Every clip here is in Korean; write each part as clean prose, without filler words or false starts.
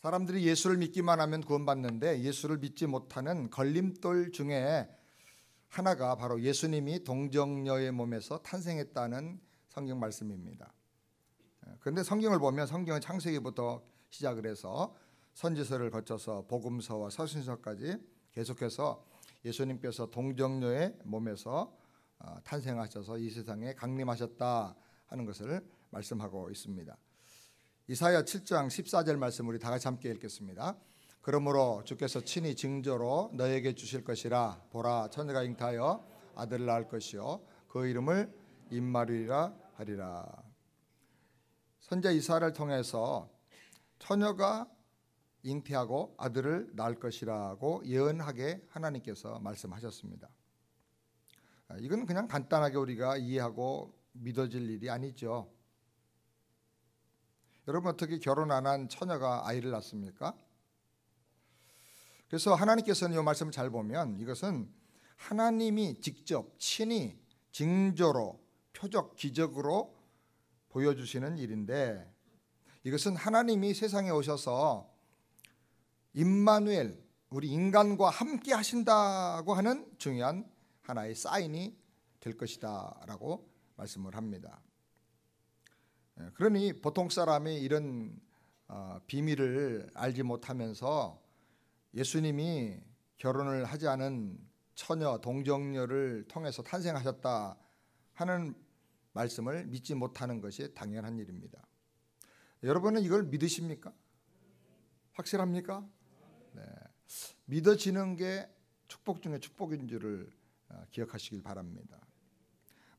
사람들이 예수를 믿기만 하면 구원받는데 예수를 믿지 못하는 걸림돌 중에 하나가 바로 예수님이 동정녀의 몸에서 탄생했다는 성경 말씀입니다. 그런데 성경을 보면 성경은 창세기부터 시작을 해서 선지서를 거쳐서 복음서와 서신서까지 계속해서 예수님께서 동정녀의 몸에서 탄생하셔서 이 세상에 강림하셨다 하는 것을 말씀하고 있습니다. 이사야 7장 14절 말씀 우리 다 같이 함께 읽겠습니다. 그러므로 주께서 친히 징조로 너에게 주실 것이라. 보라, 처녀가 잉태하여 아들을 낳을 것이요 그 이름을 임마누엘이라 하리라. 선지자 이사야를 통해서 처녀가 잉태하고 아들을 낳을 것이라고 예언하게 하나님께서 말씀하셨습니다. 이건 그냥 간단하게 우리가 이해하고 믿어질 일이 아니죠. 여러분, 어떻게 결혼 안 한 처녀가 아이를 낳습니까? 그래서 하나님께서는 이 말씀을 잘 보면 이것은 하나님이 직접 친히 징조로 표적 기적으로 보여주시는 일인데, 이것은 하나님이 세상에 오셔서 임마누엘, 우리 인간과 함께 하신다고 하는 중요한 하나의 사인이 될 것이다 라고 말씀을 합니다. 그러니 보통 사람이 이런 비밀을 알지 못하면서 예수님이 결혼을 하지 않은 처녀 동정녀를 통해서 탄생하셨다 하는 말씀을 믿지 못하는 것이 당연한 일입니다. 여러분은 이걸 믿으십니까? 확실합니까? 네. 믿어지는 게 축복 중에 축복인 줄을 기억하시길 바랍니다.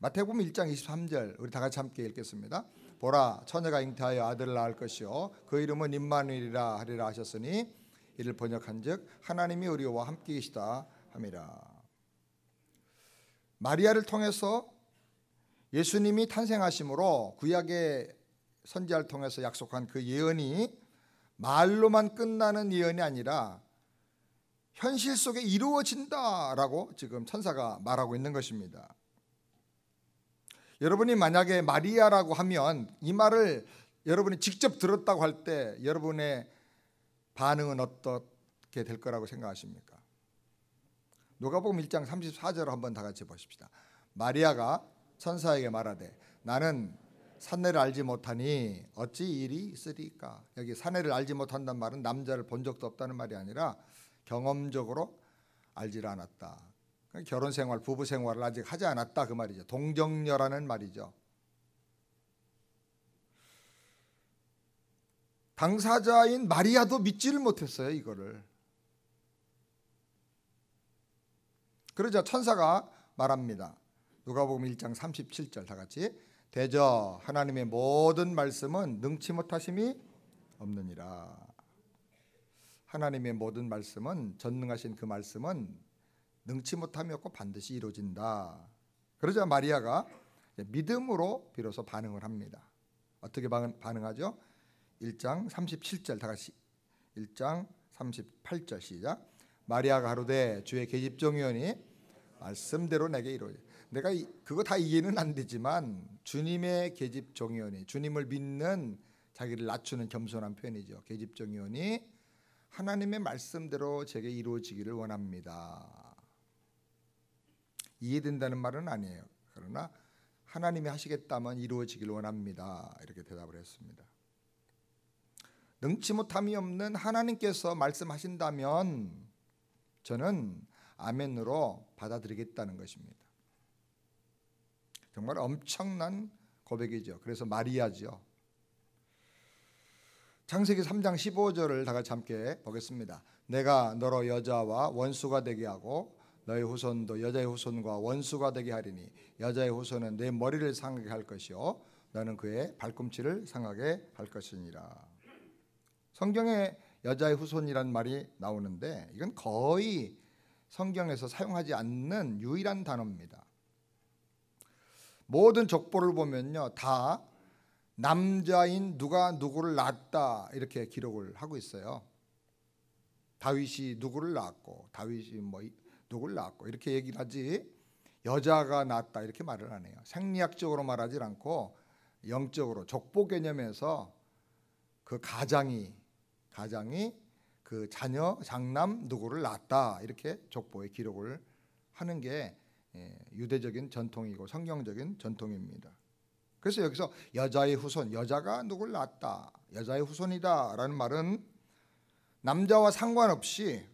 마태복음 1장 23절 우리 다 같이 함께 읽겠습니다. 보라, 처녀가 잉태하여 아들을 낳을 것이요 그 이름은 임마누엘이라 하리라 하셨으니 이를 번역한즉 하나님이 우리와 함께 계시다 함이라. 마리아를 통해서 예수님이 탄생하심으로 구약의 선지자를 통해서 약속한 그 예언이 말로만 끝나는 예언이 아니라 현실 속에 이루어진다라고 지금 천사가 말하고 있는 것입니다. 여러분이 만약에 마리아라고 하면 이 말을 여러분이 직접 들었다고 할 때 여러분의 반응은 어떻게 될 거라고 생각하십니까? 누가복음 1장 34절을 한번 다 같이 보십시다. 마리아가 천사에게 말하되 나는 산내를 알지 못하니 어찌 일이 있으리까? 여기 산내를 알지 못한다는 말은 남자를 본 적도 없다는 말이 아니라 경험적으로 알지를 않았다. 결혼 생활, 부부 생활을 아직 하지 않았다 그 말이죠. 동정녀라는 말이죠. 당사자인 마리아도 믿지를 못했어요, 이거를. 그러자 천사가 말합니다. 누가복음 1장 37절 다 같이 대저 하나님의 모든 말씀은 능치 못하심이 없느니라. 하나님의 모든 말씀은, 전능하신 그 말씀은 능치 못함이 없고 반드시 이루어진다. 그러자 마리아가 믿음으로 비로소 반응을 합니다. 어떻게 반응하죠? 1장 37절 다 같이 1장 38절 시작. 마리아가 가로되 주의 계집종이오니 말씀대로 내게 이루어져. 내가 그거 다 이해는 안 되지만 주님의 계집종이오니, 주님을 믿는 자기를 낮추는 겸손한 표현이죠. 계집종이오니 하나님의 말씀대로 제게 이루어지기를 원합니다. 이해된다는 말은 아니에요. 그러나 하나님이 하시겠다면 이루어지기를 원합니다. 이렇게 대답을 했습니다. 능치 못함이 없는 하나님께서 말씀하신다면 저는 아멘으로 받아들이겠다는 것입니다. 정말 엄청난 고백이죠. 그래서 마리아죠. 창세기 3장 15절을 다 같이 함께 보겠습니다. 내가 너로 여자와 원수가 되게 하고 너의 후손도 여자의 후손과 원수가 되게 하리니 여자의 후손은 내 머리를 상하게 할 것이요 너는 그의 발꿈치를 상하게 할 것이니라. 성경에 여자의 후손이란 말이 나오는데 이건 거의 성경에서 사용하지 않는 유일한 단어입니다. 모든 족보를 보면요 다 남자인 누가 누구를 낳았다 이렇게 기록을 하고 있어요. 다윗이 누구를 낳았고 다윗이 뭐 누구를 낳았고 이렇게 얘기를 하지 여자가 낳았다 이렇게 말을 안 해요. 생리학적으로 말하지 않고 영적으로 족보 개념에서 그 가장이 가장이 그 자녀 장남 누구를 낳았다 이렇게 족보에 기록을 하는 게 유대적인 전통이고 성경적인 전통입니다. 그래서 여기서 여자의 후손, 여자가 누구를 낳았다, 여자의 후손이다 라는 말은 남자와 상관없이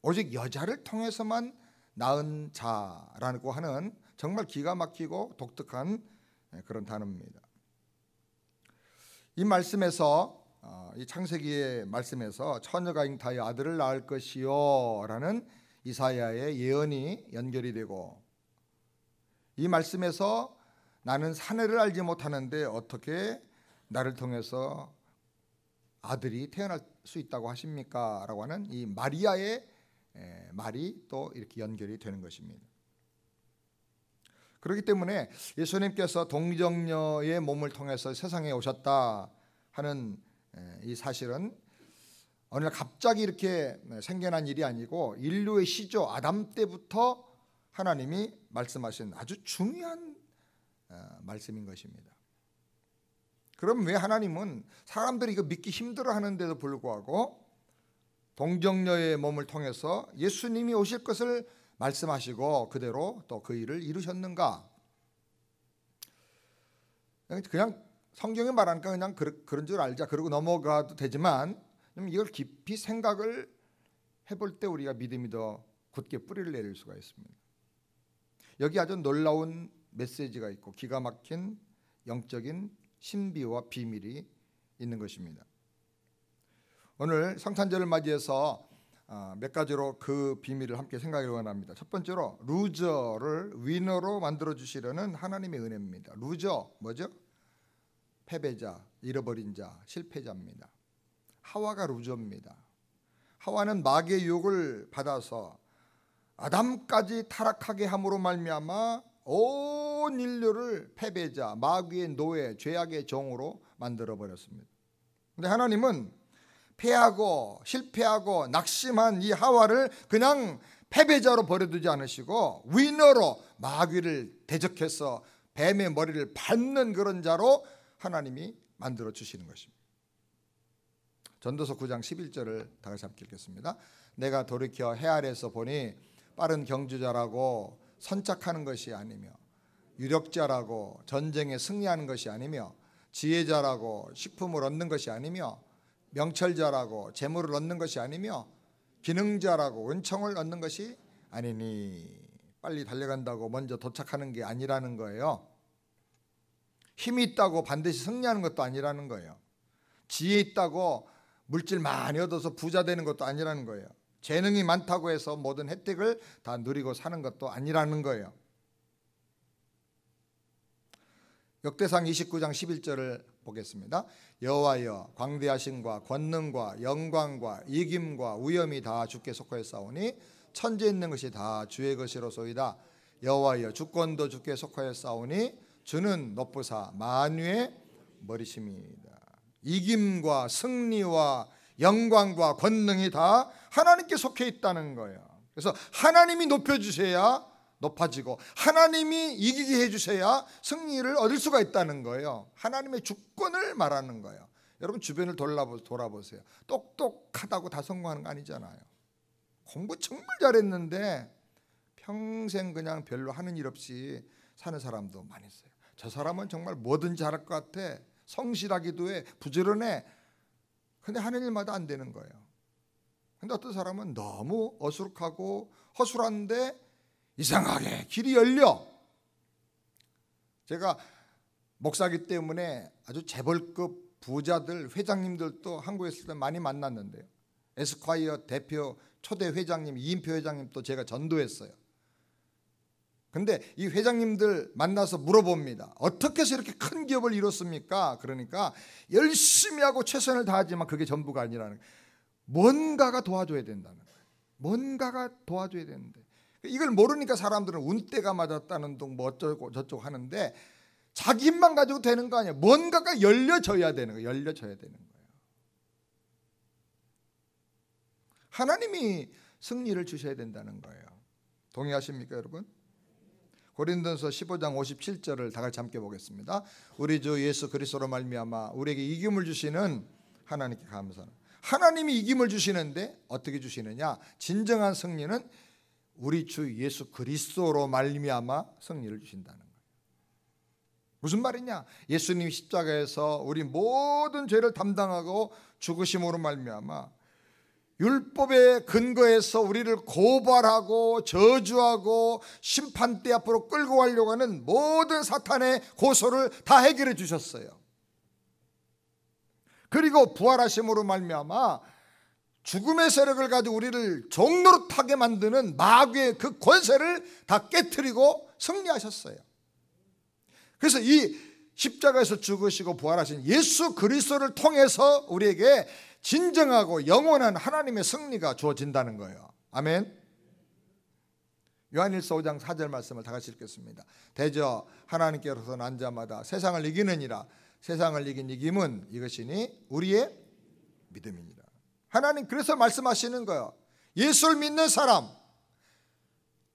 오직 여자를 통해서만 낳은 자라고 하는 정말 기가 막히고 독특한 그런 단어입니다. 이 말씀에서 이 창세기의 말씀에서 처녀가 잉타하여 아들을 낳을 것이요 라는 이사야의 예언이 연결이 되고, 이 말씀에서 나는 사내를 알지 못하는데 어떻게 나를 통해서 아들이 태어날 수 있다고 하십니까? 라고 하는 이 마리아의 말이 또 이렇게 연결이 되는 것입니다. 그렇기 때문에 예수님께서 동정녀의 몸을 통해서 세상에 오셨다 하는 이 사실은 어느 날 갑자기 이렇게 생겨난 일이 아니고 인류의 시조 아담 때부터 하나님이 말씀하신 아주 중요한 말씀인 것입니다. 그럼 왜 하나님은 사람들이 이거 믿기 힘들어하는데도 불구하고 동정녀의 몸을 통해서 예수님이 오실 것을 말씀하시고 그대로 또 그 일을 이루셨는가? 그냥 성경에 말하니까 그냥 그런 줄 알자 그러고 넘어가도 되지만 이걸 깊이 생각을 해볼 때 우리가 믿음이 더 굳게 뿌리를 내릴 수가 있습니다. 여기 아주 놀라운 메시지가 있고 기가 막힌 영적인 신비와 비밀이 있는 것입니다. 오늘 성탄절을 맞이해서 몇 가지로 그 비밀을 함께 생각해 원합니다. 첫 번째로 루저를 위너로 만들어 주시려는 하나님의 은혜입니다. 루저 뭐죠? 패배자, 잃어버린 자, 실패자입니다. 하와가 루저입니다. 하와는 마귀의 유혹을 받아서 아담까지 타락하게 함으로 말미암아 온 인류를 패배자, 마귀의 노예, 죄악의 종으로 만들어 버렸습니다. 그런데 하나님은 패하고 실패하고 낙심한 이 하와를 그냥 패배자로 버려두지 않으시고 위너로 마귀를 대적해서 뱀의 머리를 밟는 그런 자로 하나님이 만들어 주시는 것입니다. 전도서 9장 11절을 다 같이 함께 읽겠습니다. 내가 돌이켜 해 아래에서 보니 빠른 경주자라고 선착하는 것이 아니며 유력자라고 전쟁에 승리하는 것이 아니며 지혜자라고 식품을 얻는 것이 아니며 명철자라고 재물을 얻는 것이 아니며 기능자라고 은총을 얻는 것이 아니니. 빨리 달려간다고 먼저 도착하는 게 아니라는 거예요. 힘이 있다고 반드시 승리하는 것도 아니라는 거예요. 지혜 있다고 물질 많이 얻어서 부자 되는 것도 아니라는 거예요. 재능이 많다고 해서 모든 혜택을 다 누리고 사는 것도 아니라는 거예요. 역대상 29장 11절을 보겠습니다. 여호와여 광대하심과 권능과 영광과 이김과 위엄이 다 주께 속하였사오니 천지에 있는 것이 다 주의 것이로소이다. 여호와여 주권도 주께 속하였사오니 주는 높으사 만유의 머리심이다. 이김과 승리와 영광과 권능이 다 하나님께 속해 있다는 거예요. 그래서 하나님이 높여주셔야 높아지고 하나님이 이기게 해주셔야 승리를 얻을 수가 있다는 거예요. 하나님의 주권을 말하는 거예요. 여러분 주변을 돌아보세요. 똑똑하다고 다 성공하는 거 아니잖아요. 공부 정말 잘했는데 평생 그냥 별로 하는 일 없이 사는 사람도 많이 있어요. 저 사람은 정말 뭐든지 잘할 것 같아. 성실하기도 해. 부지런해. 근데 하는 일마다 안 되는 거예요. 근데 어떤 사람은 너무 어수룩하고 허술한데 이상하게 길이 열려. 제가 목사기 때문에 아주 재벌급 부자들 회장님들도 한국에 있을 때 많이 만났는데요. 에스콰이어 대표 초대 회장님 이인표 회장님도 제가 전도했어요. 근데 이 회장님들 만나서 물어봅니다. 어떻게 해서 이렇게 큰 기업을 이뤘습니까? 그러니까 열심히 하고 최선을 다하지만 그게 전부가 아니라는 거예요. 뭔가가 도와줘야 된다는 거예요. 뭔가가 도와줘야 되는데 이걸 모르니까 사람들은 운때가 맞았다는 둥 뭐 어쩌고 저쩌고 하는데 자기 힘만 가지고 되는 거 아니에요. 뭔가가 열려져야 되는 거예요. 열려져야 되는 거예요. 하나님이 승리를 주셔야 된다는 거예요. 동의하십니까 여러분? 고린도서 15장 57절을 다 같이 함께 보겠습니다. 우리 주 예수 그리스도로 말미암아 우리에게 이김을 주시는 하나님께 감사합니다. 하나님이 이김을 주시는데 어떻게 주시느냐? 진정한 승리는 우리 주 예수 그리스도로 말미암아 승리를 주신다는 거예요. 무슨 말이냐? 예수님이 십자가에서 우리 모든 죄를 담당하고 죽으심으로 말미암아 율법의 근거에서 우리를 고발하고 저주하고 심판대 앞으로 끌고 가려고 하는 모든 사탄의 고소를 다 해결해 주셨어요. 그리고 부활하심으로 말미암아 죽음의 세력을 가지고 우리를 종노릇하게 만드는 마귀의 그 권세를 다 깨트리고 승리하셨어요. 그래서 이 십자가에서 죽으시고 부활하신 예수 그리스도를 통해서 우리에게 진정하고 영원한 하나님의 승리가 주어진다는 거예요. 아멘. 요한일서 5장 4절 말씀을 다 같이 읽겠습니다. 대저 하나님께로서 난 자마다 세상을 이기느니라. 세상을 이긴 이김은 이것이니 우리의 믿음이니라. 하나님 그래서 말씀하시는 거예요. 예수를 믿는 사람,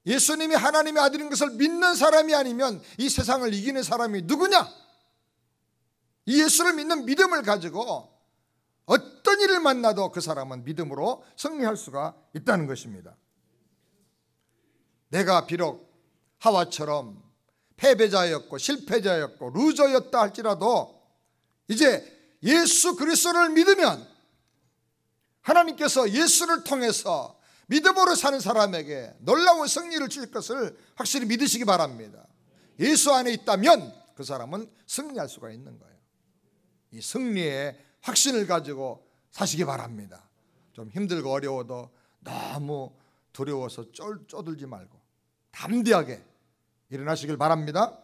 예수님이 하나님의 아들인 것을 믿는 사람이 아니면 이 세상을 이기는 사람이 누구냐? 이 예수를 믿는 믿음을 가지고 어떤 일을 만나도 그 사람은 믿음으로 승리할 수가 있다는 것입니다. 내가 비록 하와처럼 패배자였고 실패자였고 루저였다 할지라도 이제 예수 그리스도를 믿으면 하나님께서 예수를 통해서 믿음으로 사는 사람에게 놀라운 승리를 줄 것을 확실히 믿으시기 바랍니다. 예수 안에 있다면 그 사람은 승리할 수가 있는 거예요. 이 승리의 확신을 가지고 사시기 바랍니다. 좀 힘들고 어려워도 너무 두려워서 쪼들지 말고 담대하게 일어나시길 바랍니다.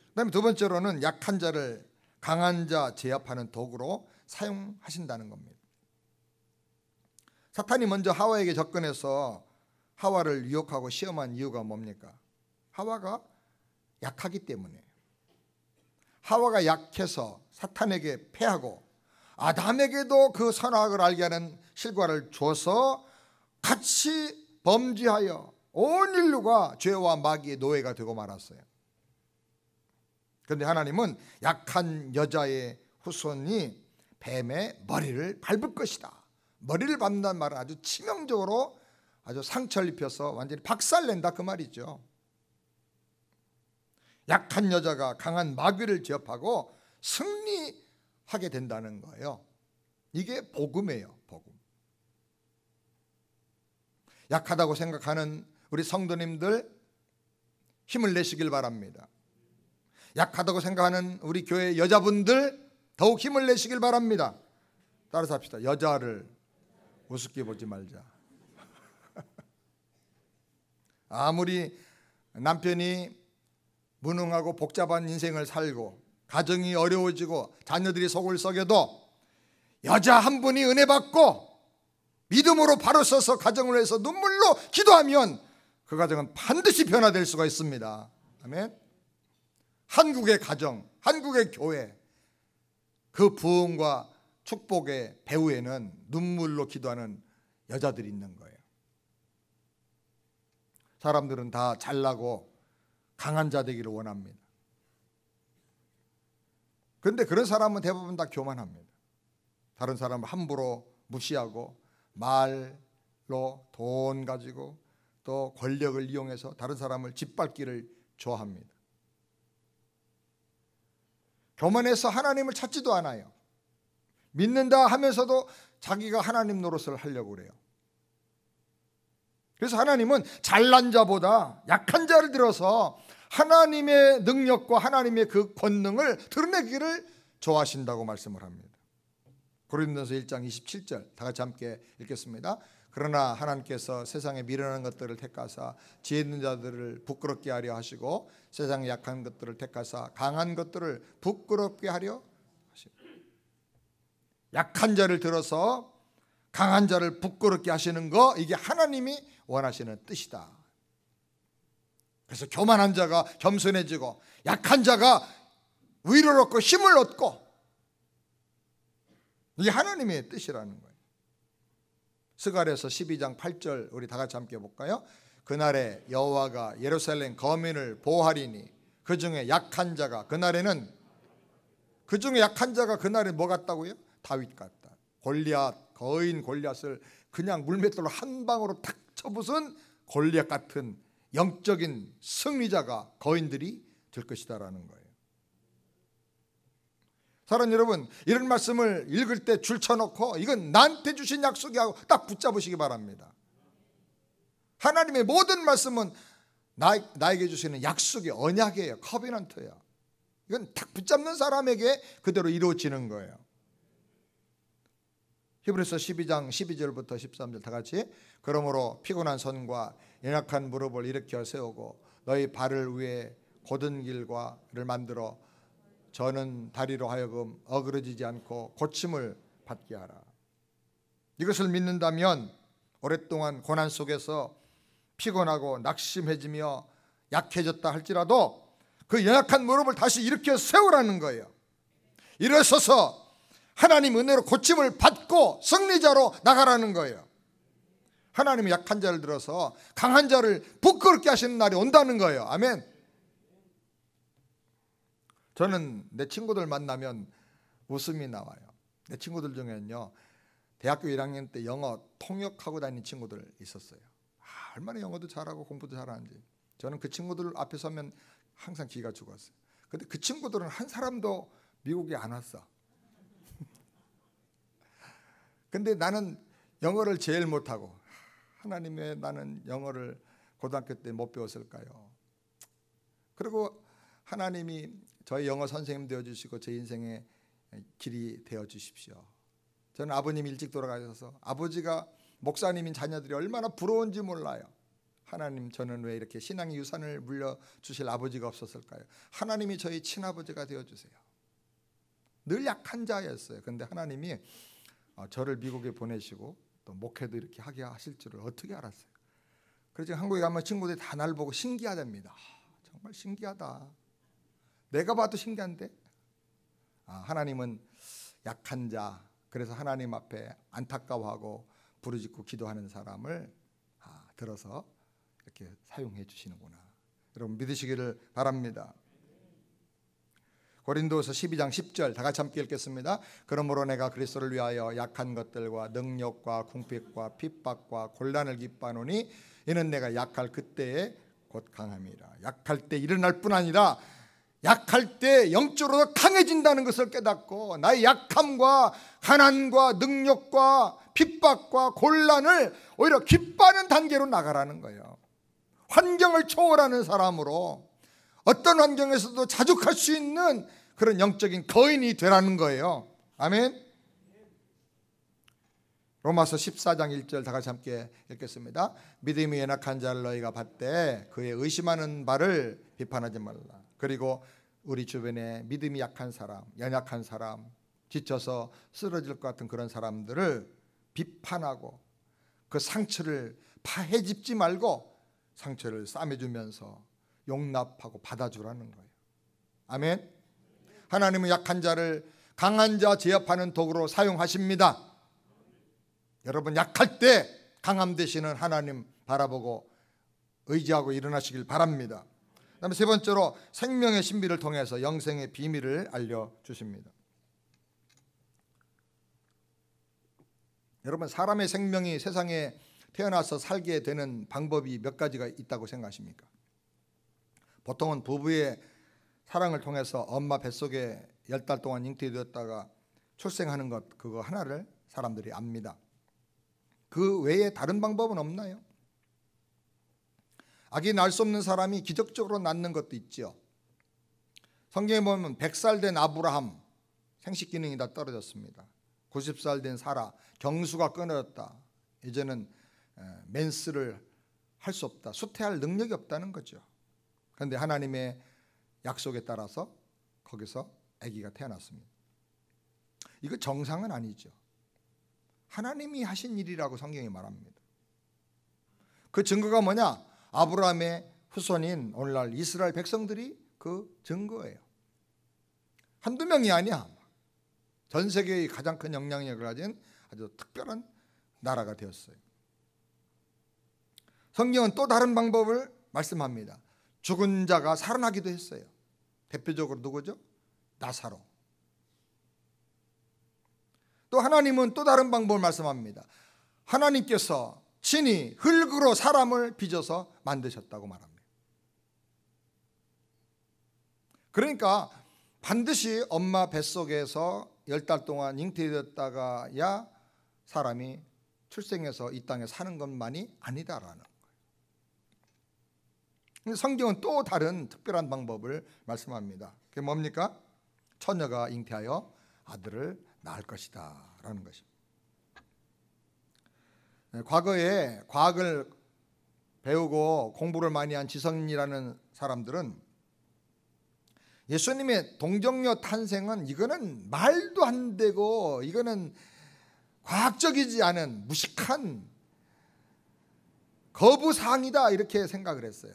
그다음에 두 번째로는 약한 자를 강한 자 제압하는 도구로 사용하신다는 겁니다. 사탄이 먼저 하와에게 접근해서 하와를 유혹하고 시험한 이유가 뭡니까? 하와가 약하기 때문이에요. 하와가 약해서 사탄에게 패하고 아담에게도 그 선악을 알게 하는 실과를 줘서 같이 범죄하여 온 인류가 죄와 마귀의 노예가 되고 말았어요. 그런데 하나님은 약한 여자의 후손이 뱀의 머리를 밟을 것이다. 머리를 밟는다는 말은 아주 치명적으로 아주 상처를 입혀서 완전히 박살낸다 그 말이죠. 약한 여자가 강한 마귀를 제압하고 승리하게 된다는 거예요. 이게 복음이에요. 복음. 약하다고 생각하는 우리 성도님들 힘을 내시길 바랍니다. 약하다고 생각하는 우리 교회 여자분들 더욱 힘을 내시길 바랍니다. 따라서 합시다. 여자를 우습게 보지 말자. 아무리 남편이 무능하고 복잡한 인생을 살고 가정이 어려워지고 자녀들이 속을 썩여도 여자 한 분이 은혜 받고 믿음으로 바로 서서 가정을 위해서 눈물로 기도하면 그 가정은 반드시 변화될 수가 있습니다. 아멘. 한국의 가정, 한국의 교회, 그 부흥과 축복의 배후에는 눈물로 기도하는 여자들이 있는 거예요. 사람들은 다 잘나고 강한 자 되기를 원합니다. 그런데 그런 사람은 대부분 다 교만합니다. 다른 사람을 함부로 무시하고 말로 돈 가지고 또 권력을 이용해서 다른 사람을 짓밟기를 좋아합니다. 교만해서 하나님을 찾지도 않아요. 믿는다 하면서도 자기가 하나님 노릇을 하려고 그래요. 그래서 하나님은 잘난 자보다 약한 자를 들어서 하나님의 능력과 하나님의 그 권능을 드러내기를 좋아하신다고 말씀을 합니다. 고린도서 1장 27절 다 같이 함께 읽겠습니다. 그러나 하나님께서 세상에 미련한 것들을 택하사 지혜 있는 자들을 부끄럽게 하려 하시고 세상에 약한 것들을 택하사 강한 것들을 부끄럽게 하려 하십니다. 약한 자를 들어서 강한 자를 부끄럽게 하시는 거, 이게 하나님이 원하시는 뜻이다. 그래서 교만한 자가 겸손해지고 약한 자가 위로를 얻고 힘을 얻고, 이게 하나님의 뜻이라는 거예요. 스가랴서 12장 8절 우리 다 같이 함께 볼까요? 그날에 여호와가 예루살렘 거민을 보호하리니 그중에 약한 자가 그날에 뭐 같다고요? 다윗 같다. 골리앗 거인 골리앗을 그냥 물맷돌로 한 방으로 탁 쳐부순 골리앗 같은 영적인 승리자가 거인들이 될 것이다라는 거예요. 사랑하는 여러분, 이런 말씀을 읽을 때 줄쳐놓고 이건 나한테 주신 약속이라고 딱 붙잡으시기 바랍니다. 하나님의 모든 말씀은 나에게 주시는 약속이 언약이에요. 커비넌트예요. 이건 딱 붙잡는 사람에게 그대로 이루어지는 거예요. 히브리서 12장 12절부터 13절 다 같이. 그러므로 피곤한 손과 연약한 무릎을 일으켜 세우고 너희 발을 위에 곧은 길과를 만들어 저는 다리로 하여금 어그러지지 않고 고침을 받게 하라. 이것을 믿는다면 오랫동안 고난 속에서 피곤하고 낙심해지며 약해졌다 할지라도 그 연약한 무릎을 다시 일으켜 세우라는 거예요. 일어서서 하나님 은혜로 고침을 받고 승리자로 나가라는 거예요. 하나님은 약한 자를 들어서 강한 자를 부끄럽게 하시는 날이 온다는 거예요. 아멘. 저는 내 친구들 만나면 웃음이 나와요. 내 친구들 중에는요, 대학교 1학년 때 영어 통역하고 다니는 친구들 있었어요. 얼마나 영어도 잘하고 공부도 잘하는지. 저는 그 친구들 앞에 서면 항상 기가 죽었어요. 근데 그 친구들은 한 사람도 미국에 안 왔어. 근데 나는 영어를 제일 못하고, 하나님 왜 나는 영어를 고등학교 때 못 배웠을까요? 그리고 하나님이 저희 영어 선생님 되어주시고 제 인생의 길이 되어주십시오. 저는 아버님이 일찍 돌아가셔서 아버지가 목사님인 자녀들이 얼마나 부러운지 몰라요. 하나님, 저는 왜 이렇게 신앙의 유산을 물려주실 아버지가 없었을까요? 하나님이 저희 친아버지가 되어주세요. 늘 약한 자였어요. 그런데 하나님이 저를 미국에 보내시고 또 목회도 이렇게 하게 하실 줄을 어떻게 알았어요? 그래서 한국에 가면 친구들이 다 날 보고 신기하답니다. 정말 신기하다. 내가 봐도 신기한데 하나님은 약한 자, 그래서 하나님 앞에 안타까워하고 부르짖고 기도하는 사람을 들어서 이렇게 사용해 주시는구나. 여러분 믿으시기를 바랍니다. 고린도서 12장 10절 다 같이 함께 읽겠습니다. 그러므로 내가 그리스도를 위하여 약한 것들과 능력과 궁핍과 핍박과 곤란을 기뻐하노니 이는 내가 약할 그때에 곧 강함이라. 약할 때 일어날 뿐 아니라 약할 때 영적으로 강해진다는 것을 깨닫고 나의 약함과 가난과 능력과 핍박과 곤란을 오히려 기뻐하는 단계로 나가라는 거예요. 환경을 초월하는 사람으로 어떤 환경에서도 자족할 수 있는 그런 영적인 거인이 되라는 거예요. 아멘. 로마서 14장 1절 다 같이 함께 읽겠습니다. 믿음이 연약한 자를 너희가 받되 그의 의심하는 바를 비판하지 말라. 그리고 우리 주변에 믿음이 약한 사람, 연약한 사람, 지쳐서 쓰러질 것 같은 그런 사람들을 비판하고 그 상처를 파헤집지 말고 상처를 싸매주면서 용납하고 받아주라는 거예요. 아멘. 하나님은 약한 자를 강한 자 제압하는 도구로 사용하십니다. 여러분 약할 때 강함 되시는 하나님 바라보고 의지하고 일어나시길 바랍니다. 그다음에 세 번째로 생명의 신비를 통해서 영생의 비밀을 알려주십니다. 여러분 사람의 생명이 세상에 태어나서 살게 되는 방법이 몇 가지가 있다고 생각하십니까? 보통은 부부의 사랑을 통해서 엄마 뱃속에 10달 동안 잉태되었다가 출생하는 것, 그거 하나를 사람들이 압니다. 그 외에 다른 방법은 없나요? 아기 낳을 수 없는 사람이 기적적으로 낳는 것도 있죠. 성경에 보면 100살 된 아브라함 생식 기능이 다 떨어졌습니다. 90살 된 사라 경수가 끊어졌다. 이제는 맨스를 할 수 없다. 수태할 능력이 없다는 거죠. 그런데 하나님의 약속에 따라서 거기서 아기가 태어났습니다. 이거 정상은 아니죠. 하나님이 하신 일이라고 성경이 말합니다. 그 증거가 뭐냐? 아브라함의 후손인 오늘날 이스라엘 백성들이 그 증거예요. 한두 명이 아니야. 전 세계의 가장 큰 영향력을 가진 아주 특별한 나라가 되었어요. 성경은 또 다른 방법을 말씀합니다. 죽은 자가 살아나기도 했어요. 대표적으로 누구죠? 나사로. 또 하나님은 또 다른 방법을 말씀합니다. 하나님께서 친히 흙으로 사람을 빚어서 만드셨다고 말합니다. 그러니까 반드시 엄마 뱃속에서 10달 동안 잉태되었다가야 사람이 출생해서 이 땅에 사는 것만이 아니다라는 거예요. 성경은 또 다른 특별한 방법을 말씀합니다. 그게 뭡니까? 처녀가 잉태하여 아들을 낳을 것이다 라는 것입니다. 과거에 과학을 배우고 공부를 많이 한 지성인이라는 사람들은 예수님의 동정녀 탄생은 이거는 말도 안 되고 이거는 과학적이지 않은 무식한 거부사항이다 이렇게 생각을 했어요.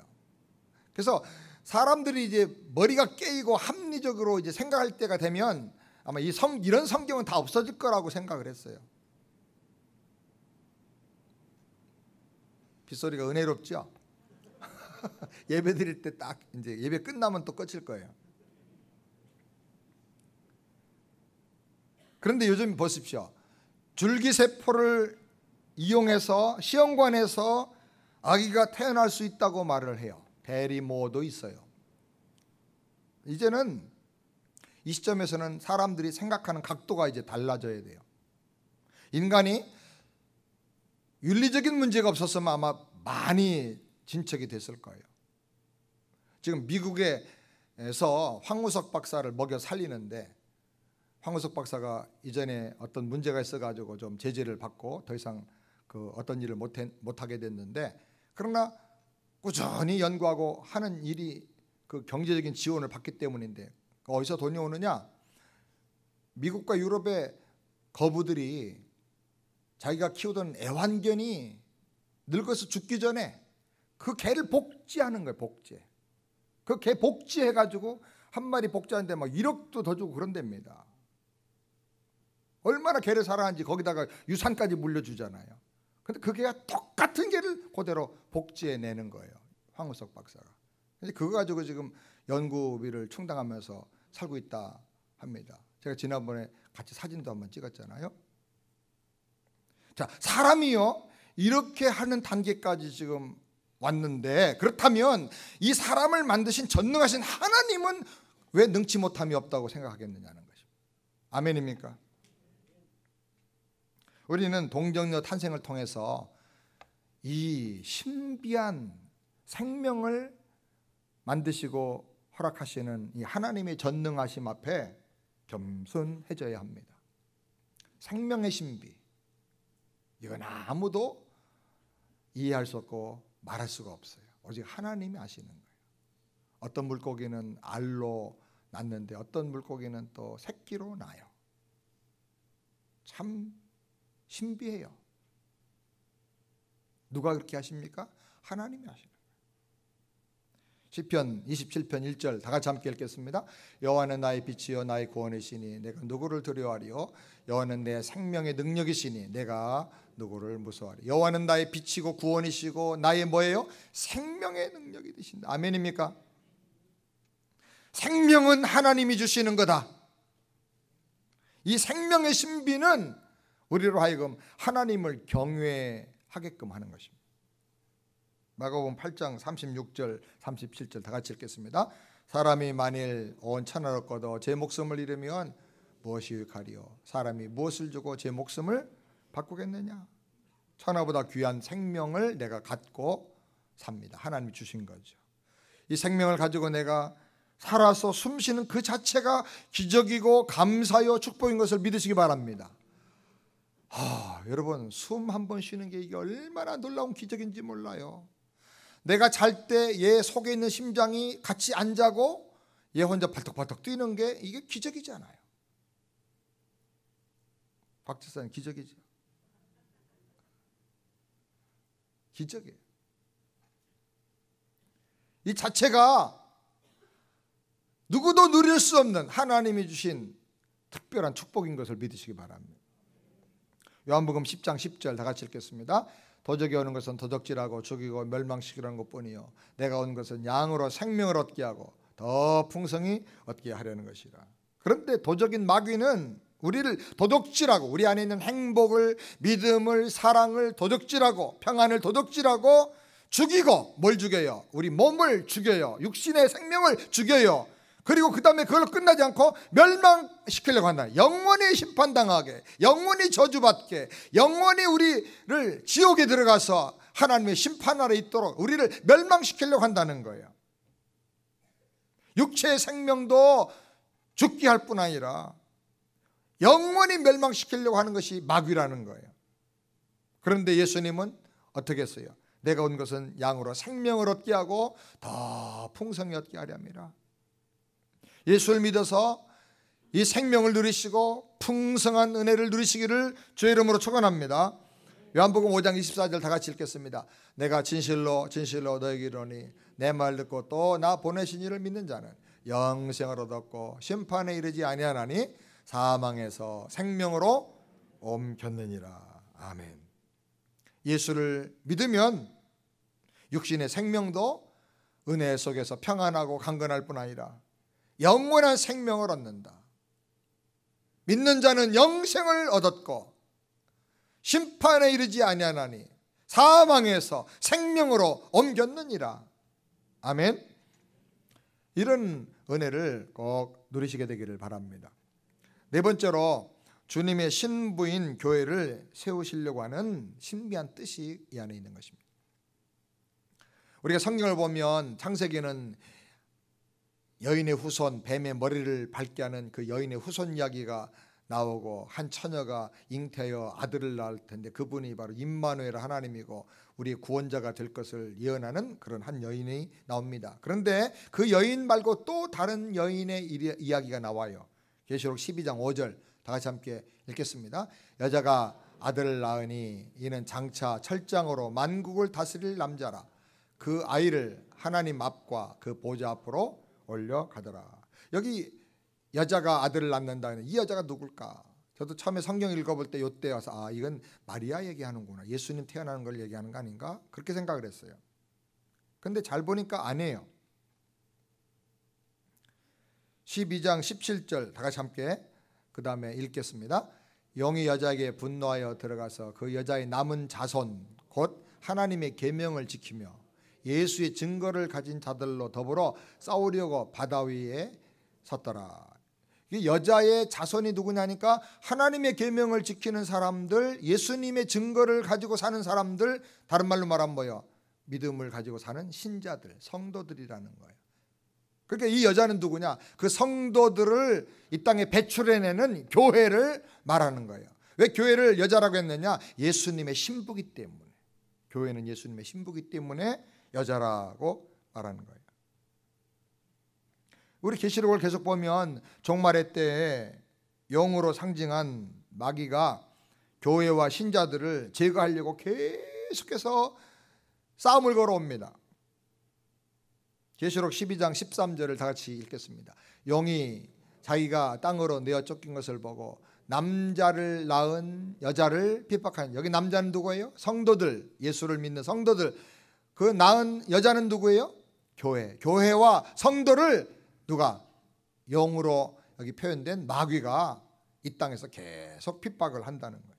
그래서 사람들이 이제 머리가 깨이고 합리적으로 이제 생각할 때가 되면 아마 이런 성경은 다 없어질 거라고 생각을 했어요. 빗소리가 은혜롭죠? 예배 드릴 때 딱 이제 예배 끝나면 또 꺼질 거예요. 그런데 요즘 보십시오. 줄기세포를 이용해서 시험관에서 아기가 태어날 수 있다고 말을 해요. 대리모도 있어요. 이제는 이 시점에서는 사람들이 생각하는 각도가 이제 달라져야 돼요. 인간이 윤리적인 문제가 없었으면 아마 많이 진척이 됐을 거예요. 지금 미국에서 황우석 박사를 먹여 살리는데 황우석 박사가 이전에 어떤 문제가 있어가지고 좀 제재를 받고 더 이상 그 어떤 일을 못하게 됐는데, 그러나 꾸준히 연구하고 하는 일이 그 경제적인 지원을 받기 때문인데, 어디서 돈이 오느냐? 미국과 유럽의 거부들이 자기가 키우던 애완견이 늙어서 죽기 전에 그 개를 복제하는 거예요. 복제. 그 개 복제해가지고 한 마리 복제하는데 막 1억도 더 주고 그런답니다. 얼마나 개를 사랑하는지 거기다가 유산까지 물려주잖아요. 근데 그 개가 똑같은 개를 그대로 복제해내는 거예요. 황우석 박사가. 근데 그거 가지고 지금 연구비를 충당하면서 살고 있다 합니다. 제가 지난번에 같이 사진도 한번 찍었잖아요. 자, 사람이요 이렇게 하는 단계까지 지금 왔는데, 그렇다면 이 사람을 만드신 전능하신 하나님은 왜 능치 못함이 없다고 생각하겠느냐는 것입니다. 아멘입니까? 우리는 동정녀 탄생을 통해서 이 신비한 생명을 만드시고 허락하시는 이 하나님의 전능하심 앞에 겸손해져야 합니다. 생명의 신비, 이건 아무도 이해할 수 없고 말할 수가 없어요. 오직 하나님이 아시는 거예요. 어떤 물고기는 알로 낳는데 어떤 물고기는 또 새끼로 낳아요. 참 신비해요. 누가 그렇게 하십니까? 하나님이 하시는 거예요. 시편 27편 1절 다 같이 함께 읽겠습니다. 여호와는 나의 빛이요 나의 구원이시니 내가 누구를 두려워하리요? 여호와는 내 생명의 능력이시니 내가 누구를 무서워하리? 여호와는 나의 빛이고 구원이시고 나의 뭐예요? 생명의 능력이 되신다. 아멘입니까? 생명은 하나님이 주시는 거다. 이 생명의 신비는 우리로 하여금 하나님을 경외하게끔 하는 것입니다. 마가복음 8장 36절 37절 다 같이 읽겠습니다. 사람이 만일 온 천하를 거둬 제 목숨을 잃으면 무엇이 유익하리요? 사람이 무엇을 주고 제 목숨을 바꾸겠느냐? 천하보다 귀한 생명을 내가 갖고 삽니다. 하나님이 주신 거죠. 이 생명을 가지고 내가 살아서 숨쉬는 그 자체가 기적이고 감사요 축복인 것을 믿으시기 바랍니다. 여러분, 숨 한 번 쉬는 게 이게 얼마나 놀라운 기적인지 몰라요. 내가 잘 때 얘 속에 있는 심장이 같이 안 자고 얘 혼자 발떡발떡 뛰는 게 이게 기적이잖아요. 박 집사님 기적이죠. 기적이에요. 이 자체가 누구도 누릴 수 없는 하나님이 주신 특별한 축복인 것을 믿으시기 바랍니다. 요한복음 10장 10절 다 같이 읽겠습니다. 도적이 오는 것은 도적질하고 죽이고 멸망시키려는 것뿐이요 내가 온 것은 양으로 생명을 얻게 하고 더 풍성히 얻게 하려는 것이라. 그런데 도적인 마귀는 우리를 도둑질하고 우리 안에 있는 행복을, 믿음을, 사랑을 도둑질하고 평안을 도둑질하고 죽이고, 뭘 죽여요? 우리 몸을 죽여요. 육신의 생명을 죽여요. 그리고 그 다음에 그걸로 끝나지 않고 멸망시키려고 한다. 영원히 심판당하게, 영원히 저주받게, 영원히 우리를 지옥에 들어가서 하나님의 심판 아래 있도록 우리를 멸망시키려고 한다는 거예요. 육체의 생명도 죽게 할 뿐 아니라 영원히 멸망시키려고 하는 것이 마귀라는 거예요. 그런데 예수님은 어떻게 했어요? 내가 온 것은 양으로 생명을 얻게 하고 더 풍성히 얻게 하려 함이라. 예수를 믿어서 이 생명을 누리시고 풍성한 은혜를 누리시기를 주의 이름으로 축원합니다. 요한복음 5장 24절 다 같이 읽겠습니다. 내가 진실로 진실로 너에게 이르노니 내 말 듣고 또 나 보내신 이를 믿는 자는 영생을 얻었고 심판에 이르지 아니하나니 사망에서 생명으로 옮겼느니라. 아멘. 예수를 믿으면 육신의 생명도 은혜 속에서 평안하고 강건할 뿐 아니라 영원한 생명을 얻는다. 믿는 자는 영생을 얻었고 심판에 이르지 아니하나니 사망에서 생명으로 옮겼느니라. 아멘. 이런 은혜를 꼭 누리시게 되기를 바랍니다. 네 번째로 주님의 신부인 교회를 세우시려고 하는 신비한 뜻이 이 안에 있는 것입니다. 우리가 성경을 보면 창세기는 여인의 후손, 뱀의 머리를 밟게 하는 그 여인의 후손 이야기가 나오고 한 처녀가 잉태하여 아들을 낳을 텐데 그분이 바로 임마누엘 하나님이고 우리의 구원자가 될 것을 예언하는 그런 한 여인이 나옵니다. 그런데 그 여인 말고 또 다른 여인의 이야기가 나와요. 계시록 12장 5절 다 같이 함께 읽겠습니다. 여자가 아들을 낳으니 이는 장차 철장으로 만국을 다스릴 남자라. 그 아이를 하나님 앞과 그 보좌 앞으로 올려가더라. 여기 여자가 아들을 낳는다는 이 여자가 누굴까? 저도 처음에 성경 읽어볼 때 이때 와서 이건 마리아 얘기하는구나, 예수님 태어나는 걸 얘기하는 거 아닌가? 그렇게 생각을 했어요. 근데 잘 보니까 아니에요. 12장 17절 다 같이 함께 그 다음에 읽겠습니다. 영이 여자에게 분노하여 들어가서 그 여자의 남은 자손 곧 하나님의 계명을 지키며 예수의 증거를 가진 자들로 더불어 싸우려고 바다 위에 섰더라. 이 여자의 자손이 누구냐니까 하나님의 계명을 지키는 사람들, 예수님의 증거를 가지고 사는 사람들, 다른 말로 말하면 뭐예요? 믿음을 가지고 사는 신자들, 성도들이라는 거예요. 그러니까 이 여자는 누구냐? 그 성도들을 이 땅에 배출해내는 교회를 말하는 거예요. 왜 교회를 여자라고 했느냐? 예수님의 신부기 때문에. 교회는 예수님의 신부기 때문에 여자라고 말하는 거예요. 우리 계시록을 계속 보면 종말의 때에 영으로 상징한 마귀가 교회와 신자들을 제거하려고 계속해서 싸움을 걸어옵니다. 계시록 12장 13절을 다 같이 읽겠습니다. 영이 자기가 땅으로 내어 쫓긴 것을 보고 남자를 낳은 여자를 핍박하는, 여기 남자는 누구예요? 성도들, 예수를 믿는 성도들. 그 낳은 여자는 누구예요? 교회. 교회와 성도를 누가? 영으로 여기 표현된 마귀가 이 땅에서 계속 핍박을 한다는 거예요.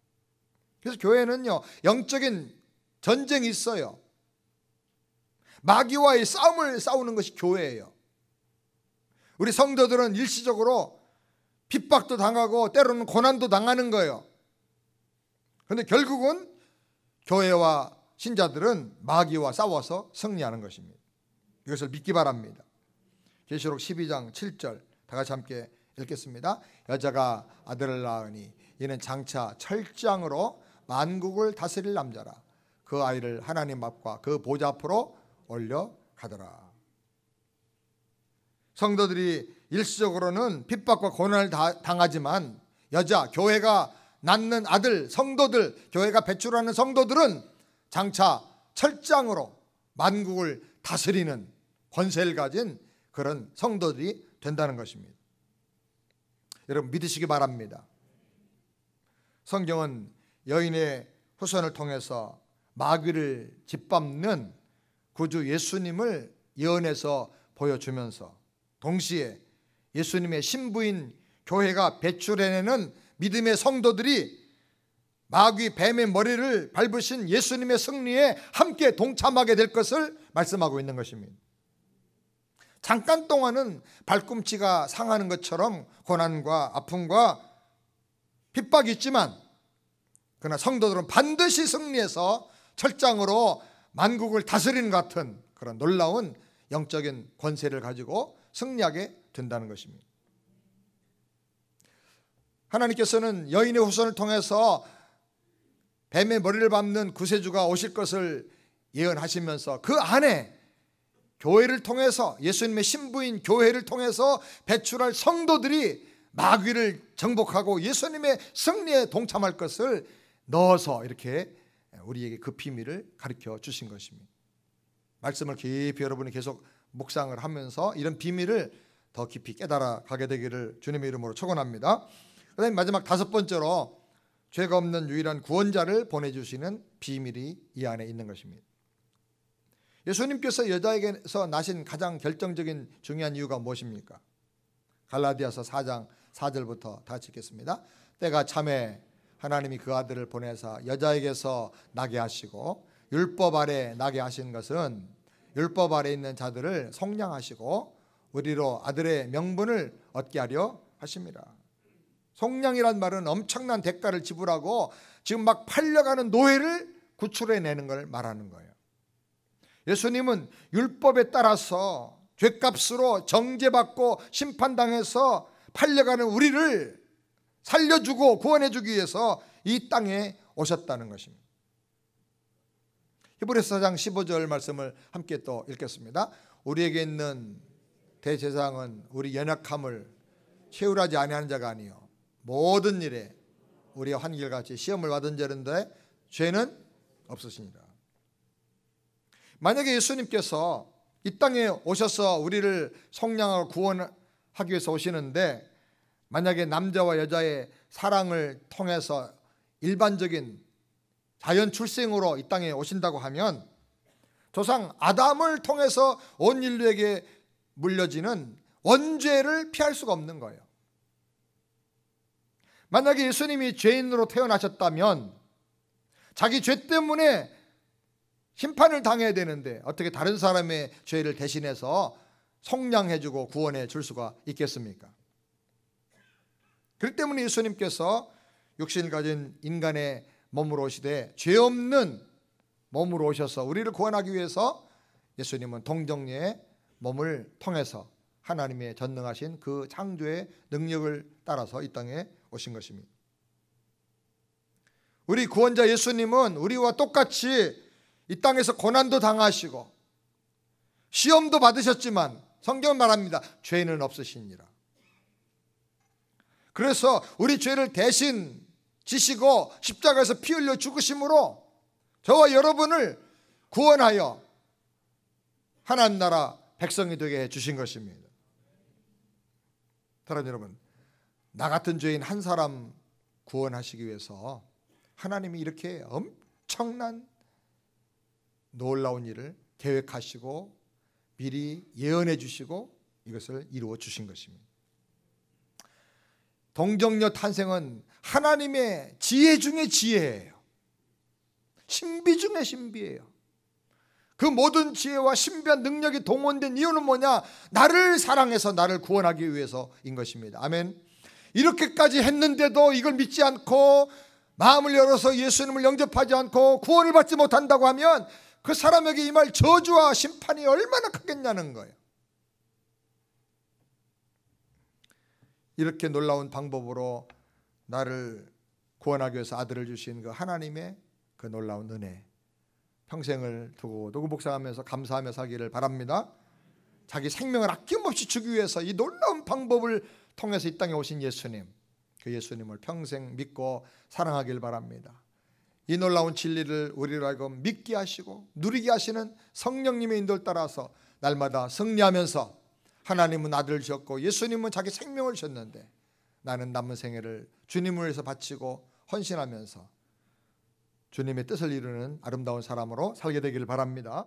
그래서 교회는요, 영적인 전쟁이 있어요. 마귀와의 싸움을 싸우는 것이 교회예요. 우리 성도들은 일시적으로 핍박도 당하고 때로는 고난도 당하는 거예요. 그런데 결국은 교회와 신자들은 마귀와 싸워서 승리하는 것입니다. 이것을 믿기 바랍니다. 계시록 12장 7절 다 같이 함께 읽겠습니다. 여자가 아들을 낳으니 이는 장차 철장으로 만국을 다스릴 남자라. 그 아이를 하나님 앞과 그 보좌 앞으로 올려가더라. 성도들이 일시적으로는 핍박과 고난을 당하지만 여자, 교회가 낳는 아들, 성도들, 교회가 배출하는 성도들은 장차 철장으로 만국을 다스리는 권세를 가진 그런 성도들이 된다는 것입니다. 여러분 믿으시기 바랍니다. 성경은 여인의 후손을 통해서 마귀를 짓밟는 구주 예수님을 예언해서 보여주면서 동시에 예수님의 신부인 교회가 배출해내는 믿음의 성도들이 마귀 뱀의 머리를 밟으신 예수님의 승리에 함께 동참하게 될 것을 말씀하고 있는 것입니다. 잠깐 동안은 발꿈치가 상하는 것처럼 고난과 아픔과 핍박이 있지만, 그러나 성도들은 반드시 승리해서 철장으로 만국을 다스리는 같은 그런 놀라운 영적인 권세를 가지고 승리하게 된다는 것입니다. 하나님께서는 여인의 후손을 통해서 뱀의 머리를 밟는 구세주가 오실 것을 예언하시면서 그 안에 교회를 통해서, 예수님의 신부인 교회를 통해서 배출할 성도들이 마귀를 정복하고 예수님의 승리에 동참할 것을 넣어서 이렇게 우리에게 그 비밀을 가르쳐 주신 것입니다. 말씀을 깊이 여러분이 계속 묵상을 하면서 이런 비밀을 더 깊이 깨달아 가게 되기를 주님의 이름으로 축원합니다. 그다음에 마지막 다섯 번째로 죄가 없는 유일한 구원자를 보내주시는 비밀이 이 안에 있는 것입니다. 예수님께서 여자에게서 나신 가장 결정적인 중요한 이유가 무엇입니까? 갈라디아서 4장 4절부터 다 읽겠습니다. 때가 참에 하나님이 그 아들을 보내사 여자에게서 나게 하시고 율법 아래 나게 하신 것은 율법 아래 있는 자들을 속량하시고 우리로 아들의 명분을 얻게 하려 하십니다. 속량이란 말은 엄청난 대가를 지불하고 지금 막 팔려가는 노예를 구출해내는 걸 말하는 거예요. 예수님은 율법에 따라서 죗값으로 정죄받고 심판당해서 팔려가는 우리를 살려주고 구원해주기 위해서 이 땅에 오셨다는 것입니다. 히브리서 4장 15절 말씀을 함께 또 읽겠습니다. 우리에게 있는 대제사장은 우리 연약함을 채울하지 아니하는 자가 아니요 모든 일에 우리가 한결같이 시험을 받은 자인데 죄는 없으시니라. 만약에 예수님께서 이 땅에 오셔서 우리를 속량하고 구원하기 위해서 오시는데, 만약에 남자와 여자의 사랑을 통해서 일반적인 자연 출생으로 이 땅에 오신다고 하면 조상 아담을 통해서 온 인류에게 물려지는 원죄를 피할 수가 없는 거예요. 만약에 예수님이 죄인으로 태어나셨다면 자기 죄 때문에 심판을 당해야 되는데 어떻게 다른 사람의 죄를 대신해서 속량해주고 구원해 줄 수가 있겠습니까? 그렇기 때문에 예수님께서 육신을 가진 인간의 몸으로 오시되 죄 없는 몸으로 오셔서 우리를 구원하기 위해서 예수님은 동정녀의 몸을 통해서 하나님의 전능하신 그 창조의 능력을 따라서 이 땅에 오신 것입니다. 우리 구원자 예수님은 우리와 똑같이 이 땅에서 고난도 당하시고 시험도 받으셨지만 성경은 말합니다. 죄는 없으시니라. 그래서 우리 죄를 대신 지시고 십자가에서 피 흘려 죽으심으로 저와 여러분을 구원하여 하나님 나라 백성이 되게 해주신 것입니다. 사랑하는 여러분, 나 같은 죄인 한 사람 구원하시기 위해서 하나님이 이렇게 엄청난 놀라운 일을 계획하시고 미리 예언해 주시고 이것을 이루어 주신 것입니다. 동정녀 탄생은 하나님의 지혜 중에 지혜예요. 신비 중에 신비예요. 그 모든 지혜와 신비한 능력이 동원된 이유는 뭐냐? 나를 사랑해서 나를 구원하기 위해서인 것입니다. 아멘. 이렇게까지 했는데도 이걸 믿지 않고 마음을 열어서 예수님을 영접하지 않고 구원을 받지 못한다고 하면 그 사람에게 임할 저주와 심판이 얼마나 크겠냐는 거예요. 이렇게 놀라운 방법으로 나를 구원하기 위해서 아들을 주신 그 하나님의 그 놀라운 은혜, 평생을 두고 묵상하면서 감사하며 살기를 바랍니다. 자기 생명을 아낌없이 주기 위해서 이 놀라운 방법을 통해서 이 땅에 오신 예수님, 그 예수님을 평생 믿고 사랑하길 바랍니다. 이 놀라운 진리를 우리로 하여금 믿게 하시고 누리게 하시는 성령님의 인도를 따라서 날마다 승리하면서, 하나님은 아들을 주셨고 예수님은 자기 생명을 주셨는데 나는 남은 생애를 주님을 위해서 바치고 헌신하면서 주님의 뜻을 이루는 아름다운 사람으로 살게 되기를 바랍니다.